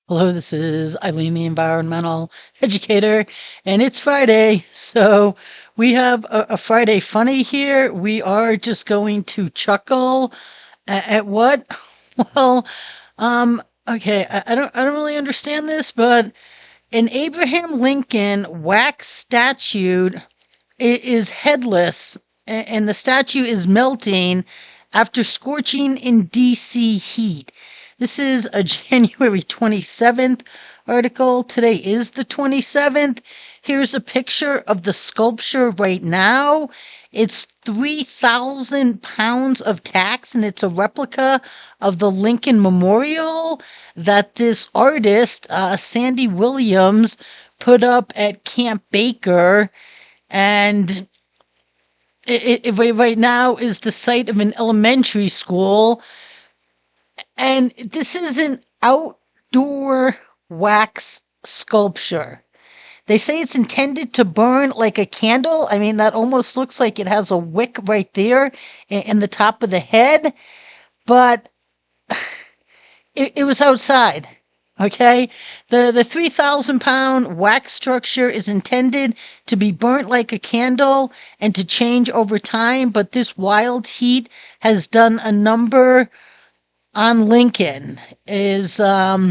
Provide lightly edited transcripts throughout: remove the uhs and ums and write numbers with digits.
Hello, this is Eileen, the environmental educator, and it's Friday, so we have a Friday funny here. We are just going to chuckle at what? Well, okay, I don't really understand this, but an Abraham Lincoln wax statue is headless, and the statue is melting after scorching in DC heat. This is a January 27th article. Today is the 27th. Here's a picture of the sculpture right now. It's 3,000 pounds of tax, and it's a replica of the Lincoln Memorial that this artist, Sandy Williams, put up at Camp Baker. And it right now is the site of an elementary school. And this is an outdoor wax sculpture. They say it's intended to burn like a candle. I mean, that almost looks like it has a wick right there in the top of the head. But it was outside. Okay, the 3,000 pound wax structure is intended to be burnt like a candle and to change over time, but this wild heat has done a number on Lincoln. Yeah,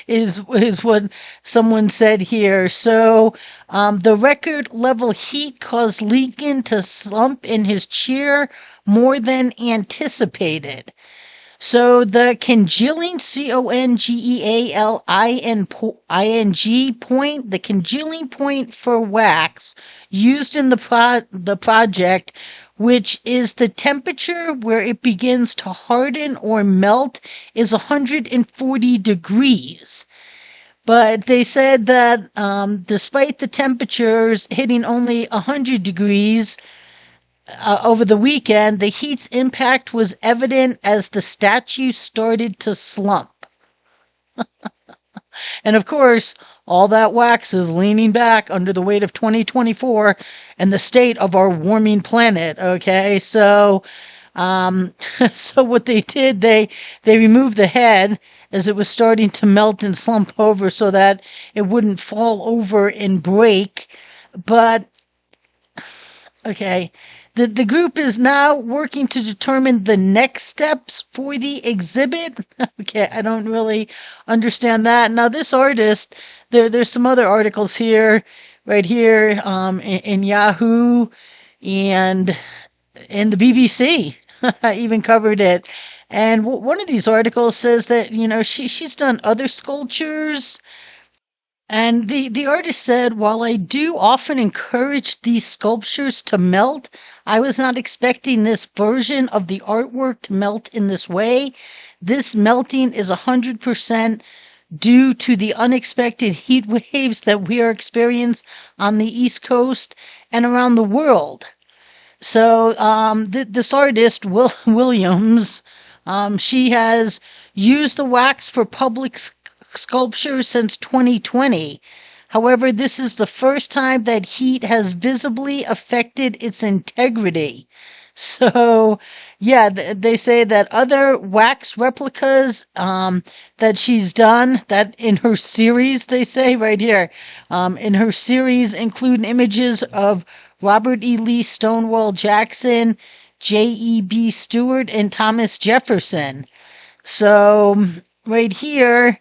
is what someone said here. So the record level heat caused Lincoln to slump in his chair more than anticipated. So the congealing, congealing point, the congealing point for wax used in the project, which is the temperature where it begins to harden or melt, is 140 degrees. But they said that despite the temperatures hitting only 100 degrees, over the weekend, the heat's impact was evident as the statue started to slump. And of course, all that wax is leaning back under the weight of 2024 and the state of our warming planet. Okay, so so what they did, they removed the head as it was starting to melt and slump over so that it wouldn't fall over and break. But okay, the group is now working to determine the next steps for the exhibit. Okay, I don't really understand that. Now, this artist, there's some other articles here, right here, in Yahoo and in the BBC. I even covered it. And one of these articles says that, she's done other sculptures. And the artist said, while I do often encourage these sculptures to melt, I was not expecting this version of the artwork to melt in this way. This melting is 100% due to the unexpected heat waves that we are experiencing on the East Coast and around the world. So this artist, Williams, she has used the wax for public sculpture since 2020. However, this is the first time that heat has visibly affected its integrity. So, yeah, they say that other wax replicas that she's done, that in her series, they say right here, in her series include images of Robert E. Lee, Stonewall Jackson, J.E.B. Stuart, and Thomas Jefferson. So, right here,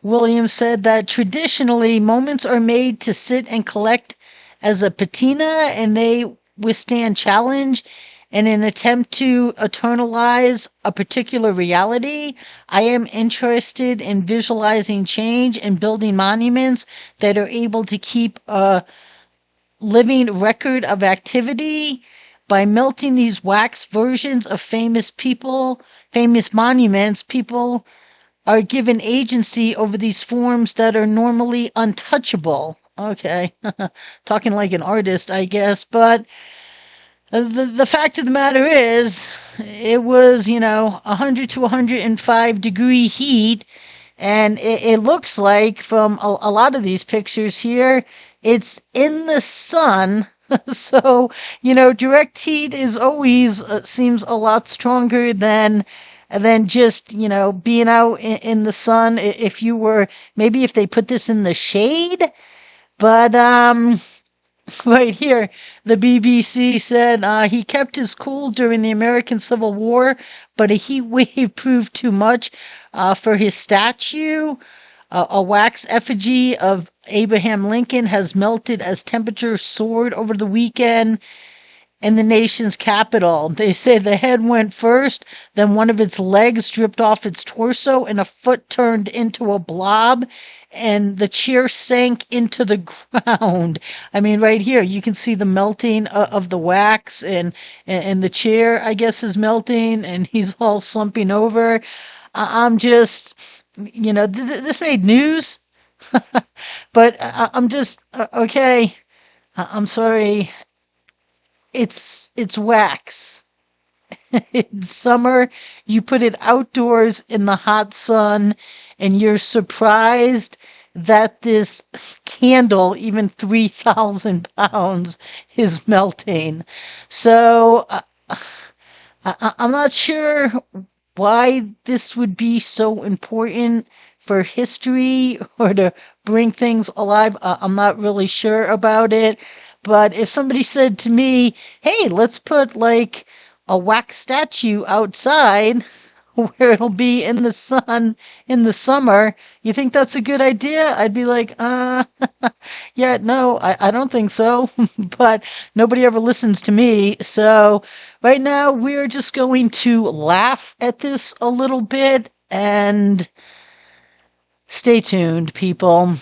Williams said that traditionally moments are made to sit and collect as a patina, and they withstand challenge in an attempt to eternalize a particular reality. I am interested in visualizing change and building monuments that are able to keep a living record of activity. By melting these wax versions of famous monuments, people are given agency over these forms that are normally untouchable. Okay, talking like an artist, I guess, but the fact of the matter is, it was, 100 to 105 degree heat, and it looks like from a lot of these pictures here, it's in the sun. So, direct heat is always seems a lot stronger than and then just, being out in the sun. If you were, maybe if they put this in the shade, but, right here, the BBC said he kept his cool during the American Civil War, but a heat wave proved too much for his statue. A wax effigy of Abraham Lincoln has melted as temperatures soared over the weekend in the nation's capital. They say the head went first, then one of its legs dripped off its torso, and a foot turned into a blob, and the chair sank into the ground. I mean, right here, you can see the melting of the wax, and the chair, I guess, is melting, and he's all slumping over. I'm just, this made news, but I'm just, okay. I'm sorry. It's wax. In summer, you put it outdoors in the hot sun, and you're surprised that this candle, even 3,000 pounds, is melting. So I'm not sure why this would be so important for history or to bring things alive. I'm not really sure about it. But if somebody said to me, hey, let's put like a wax statue outside where it'll be in the sun in the summer, you think that's a good idea? I'd be like, yeah, no, I don't think so. But nobody ever listens to me. So right now we're just going to laugh at this a little bit and stay tuned, people.